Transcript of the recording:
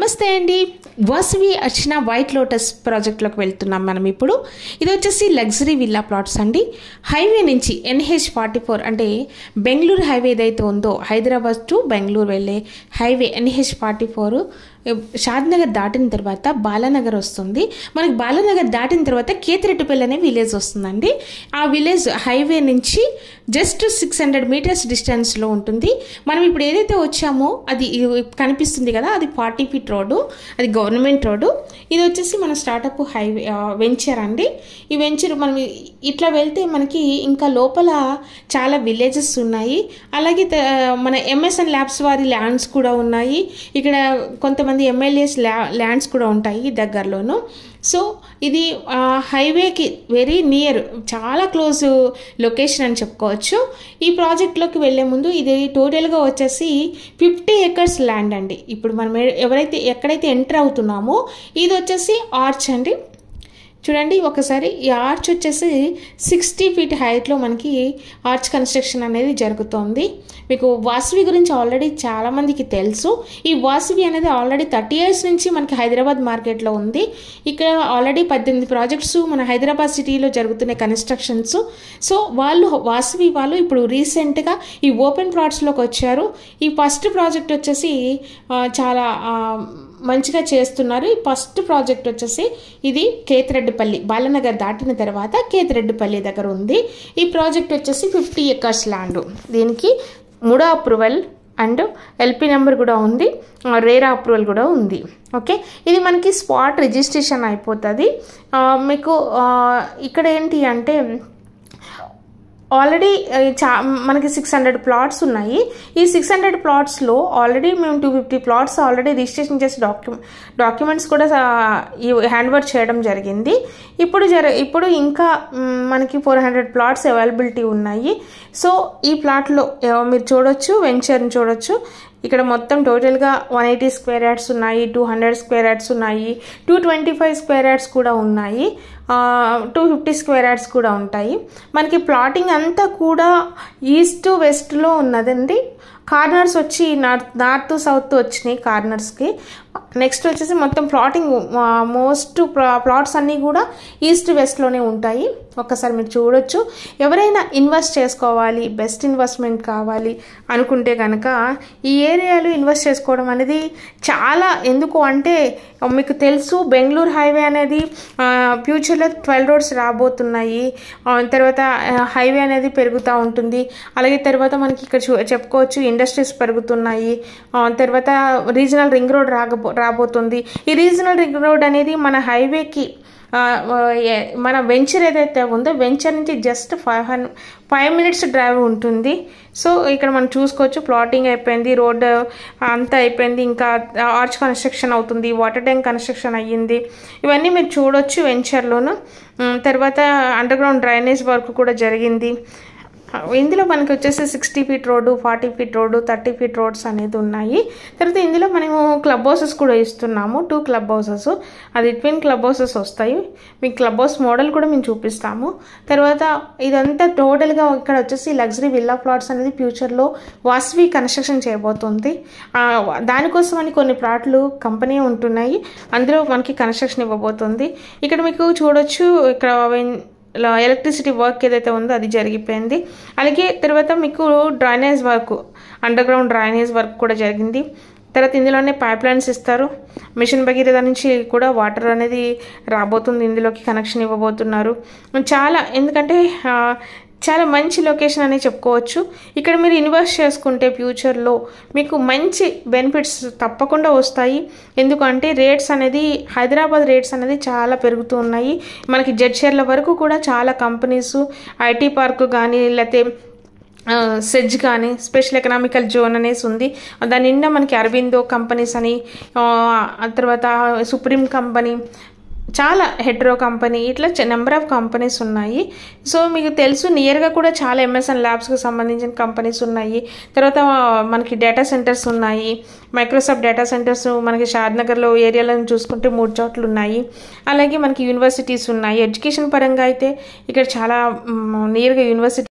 నమస్తే అండి. వాసవి అర్చన white lotus ప్రాజెక్ట్లోకి వెళ్తున్నాం మనం ఇప్పుడు. ఇది వచ్చేసి లగ్జరీ విల్లా ప్లాట్స్ అండి. హైవే నుంచి NH44 అంటే బెంగళూరు హైవే ఏదైతే ఉందో హైదరాబాద్ టు బెంగళూరు వెళ్ళే హైవే NH44 షాద్నగర్ దాటిన తర్వాత బాలానగర్ వస్తుంది. మనకి బాలానగర్ దాటిన తర్వాత కేతిరెడ్డిపల్లి అనే విలేజ్ వస్తుందండి. ఆ విలేజ్ హైవే నుంచి జస్ట్ 600 మీటర్స్ డిస్టెన్స్లో ఉంటుంది. మనం ఇప్పుడు ఏదైతే వచ్చామో అది కనిపిస్తుంది కదా, అది 40 ఫీట్ రోడ్డు, అది గవర్నమెంట్ రోడ్డు. ఇది వచ్చేసి మన స్టార్టప్ హైవే వెంచర్ అండి. ఈ వెంచర్ మనం ఇట్లా వెళ్తే మనకి ఇంకా లోపల చాలా విలేజెస్ ఉన్నాయి. అలాగే మన MSN ల్యాబ్స్ వారి ల్యాండ్స్ కూడా ఉన్నాయి. ఇక్కడ కొంతమంది MLAs ల్యాండ్స్ కూడా ఉంటాయి దగ్గరలోను. సో ఇది హైవేకి వెరీ నియర్, చాలా క్లోజ్ లొకేషన్ అని చెప్పుకోవచ్చు. ఈ ప్రాజెక్ట్లోకి వెళ్ళే ముందు ఇది టోటల్గా వచ్చేసి 50 acres ల్యాండ్ అండి. ఇప్పుడు మనం ఎక్కడైతే ఎంటర్ అవుతున్నామో ఇది వచ్చేసి ఆర్చ్ అండి. చూడండి ఒకసారి, ఈ ఆర్చ్ వచ్చేసి 60 ఫీట్ హైట్లో మనకి ఆర్చ్ కన్స్ట్రక్షన్ అనేది జరుగుతోంది. మీకు వాసవి గురించి ఆల్రెడీ చాలామందికి తెలుసు. ఈ వాసవి అనేది ఆల్రెడీ 30 years నుంచి మనకి హైదరాబాద్ మార్కెట్లో ఉంది. ఇక్కడ ఆల్రెడీ 18 ప్రాజెక్ట్స్ మన హైదరాబాద్ సిటీలో జరుగుతున్నాయి కన్స్ట్రక్షన్స్. సో వాసవి వాళ్ళు ఇప్పుడు రీసెంట్గా ఈ ఓపెన్ ప్లాట్స్లోకి వచ్చారు. ఈ ఫస్ట్ ప్రాజెక్ట్ వచ్చేసి చాలా మంచిగా చేస్తున్నారు. ఈ ఫస్ట్ ప్రాజెక్ట్ వచ్చేసి ఇది కేతిరెడ్డిపల్లి, బాలనగర్ దాటిన తర్వాత కేతిరెడ్డిపల్లి దగ్గర ఉంది. ఈ ప్రాజెక్ట్ వచ్చేసి 50 acres ల్యాండ్. దీనికి 3 అప్రూవల్ అండ్ LP నెంబర్ కూడా ఉంది, రేరా అప్రూవల్ కూడా ఉంది. ఓకే, ఇది మనకి స్పాట్ రిజిస్ట్రేషన్ అయిపోతుంది. మీకు ఇక్కడ ఏంటి అంటే ఆల్రెడీ మనకి 600 ప్లాట్స్ ఉన్నాయి. ఈ 600 ప్లాట్స్లో ఆల్రెడీ మేము 250 ప్లాట్స్ ఆల్రెడీ రిజిస్ట్రేషన్ చేసి డాక్యుమెంట్స్ కూడా హ్యాండ్ ఓవర్ చేయడం జరిగింది. ఇప్పుడు ఇంకా మనకి 400 ప్లాట్స్ అవైలబిలిటీ ఉన్నాయి. సో ఈ ప్లాట్లో మీరు చూడొచ్చు, వెంచర్ని చూడొచ్చు. ఇక్కడ మొత్తం టోటల్గా 180 స్క్వేర్ యార్డ్స్ ఉన్నాయి, 200 స్క్వేర్ యార్డ్స్ ఉన్నాయి, 225 స్క్వేర్ యార్డ్స్ కూడా ఉన్నాయి, 250 స్క్వేర్ యార్డ్స్ కూడా ఉంటాయి. మనకి ప్లాటింగ్ అంతా కూడా ఈస్ట్ వెస్ట్లో ఉన్నదండి. కార్నర్స్ వచ్చి నార్త్ సౌత్ వచ్చినాయి కార్నర్స్కి. నెక్స్ట్ వచ్చేసి మొత్తం ప్లాటింగ్ మోస్ట్ ప్లాట్స్ అన్నీ కూడా ఈస్ట్ వెస్ట్లోనే ఉంటాయి. ఒక్కసారి మీరు చూడొచ్చు. ఎవరైనా ఇన్వెస్ట్ చేసుకోవాలి, బెస్ట్ ఇన్వెస్ట్మెంట్ కావాలి అనుకుంటే కనుక ఈ ఏరియాలో ఇన్వెస్ట్ చేసుకోవడం అనేది చాలా, ఎందుకు అంటే మీకు తెలుసు బెంగళూరు హైవే అనేది ఫ్యూచర్లో 12 roads రాబోతున్నాయి. తర్వాత హైవే అనేది పెరుగుతూ ఉంటుంది. అలాగే తర్వాత మనకి ఇక్కడ చెప్పుకోవచ్చు ఇండస్ట్రీస్ పెరుగుతున్నాయి. తర్వాత రీజనల్ రింగ్ రోడ్ రాబోతుంది. ఈ రీజనల్ రింగ్ రోడ్ అనేది మన హైవేకి మన వెంచర్ ఏదైతే ఉందో వెంచర్ నుంచి జస్ట్ 5 minutes డ్రైవ్ ఉంటుంది. సో ఇక్కడ మనం చూసుకోవచ్చు ప్లాటింగ్ అయిపోయింది, రోడ్ అంతా అయిపోయింది, ఇంకా ఆర్చ్ కన్స్ట్రక్షన్ అవుతుంది, వాటర్ ట్యాంక్ కన్స్ట్రక్షన్ అయ్యింది. ఇవన్నీ మీరు చూడొచ్చు వెంచర్లోను. తర్వాత అండర్ గ్రౌండ్ డ్రైనేజ్ వర్క్ కూడా జరిగింది. ఇందులో మనకి వచ్చేసి 60 feet road, 40 feet road, 30 feet roads అనేది ఉన్నాయి. తర్వాత ఇందులో మనము క్లబ్ హౌసెస్ కూడా ఇస్తున్నాము, 2 క్లబ్ హౌసెస్. అది ట్విన్ క్లబ్ హౌసెస్ వస్తాయి. మీకు క్లబ్ హౌస్ మోడల్ కూడా మేము చూపిస్తాము. తర్వాత ఇదంతా టోటల్గా ఇక్కడ వచ్చేసి లగ్జరీ విల్లా ప్లాట్స్ అనేది ఫ్యూచర్లో వాసవి కన్స్ట్రక్షన్ చేయబోతుంది. దానికోసం అని కొన్ని ప్లాట్లు కంపెనీ ఉంటున్నాయి, అందులో మనకి కన్స్ట్రక్షన్ ఇవ్వబోతుంది. ఇక్కడ మీకు చూడొచ్చు, ఇక్కడ ఎలక్ట్రిసిటీ వర్క్ ఏదైతే ఉందో అది జరిగిపోయింది. అలాగే తర్వాత మీకు drainage work, under ground drainage work కూడా జరిగింది. తర్వాత ఇందులోనే పైప్ లైన్స్ ఇస్తారు. మిషన్ భగీరథ నుంచి కూడా వాటర్ అనేది రాబోతుంది, ఇందులోకి కనెక్షన్ ఇవ్వబోతున్నారు. ఎందుకంటే చాలా మంచి లొకేషన్ అని చెప్పుకోవచ్చు. ఇక్కడ మీరు ఇన్వెస్ట్ చేసుకుంటే ఫ్యూచర్లో మీకు మంచి బెనిఫిట్స్ తప్పకుండా వస్తాయి. ఎందుకంటే హైదరాబాద్ రేట్స్ అనేది చాలా పెరుగుతూ ఉన్నాయి. మనకి జడ్చర్ల వరకు కూడా చాలా కంపెనీస్, IT పార్క్ కానీ లేకపోతే సెజ్ కానీ స్పెషల్ ఎకనామికల్ జోన్ అనేసి ఉంది. దాని నిండా మనకి అరవిందో కంపెనీస్ అని, తర్వాత సుప్రీం కంపెనీ, చాలా హెడ్రో కంపెనీ, ఇట్లా నెంబర్ ఆఫ్ కంపెనీస్ ఉన్నాయి. సో మీకు తెలుసు నియర్గా కూడా చాలా MSN ల్యాబ్స్కి సంబంధించిన కంపెనీస్ ఉన్నాయి. తర్వాత మనకి డేటా సెంటర్స్ ఉన్నాయి, మైక్రోసాఫ్ట్ డేటా సెంటర్స్ మనకి షాద్నగర్లో ఏరియాలో చూసుకుంటే 3 చోట్ల ఉన్నాయి. అలాగే మనకి యూనివర్సిటీస్ ఉన్నాయి. ఎడ్యుకేషన్ పరంగా అయితే ఇక్కడ చాలా నియర్గా యూనివర్సిటీ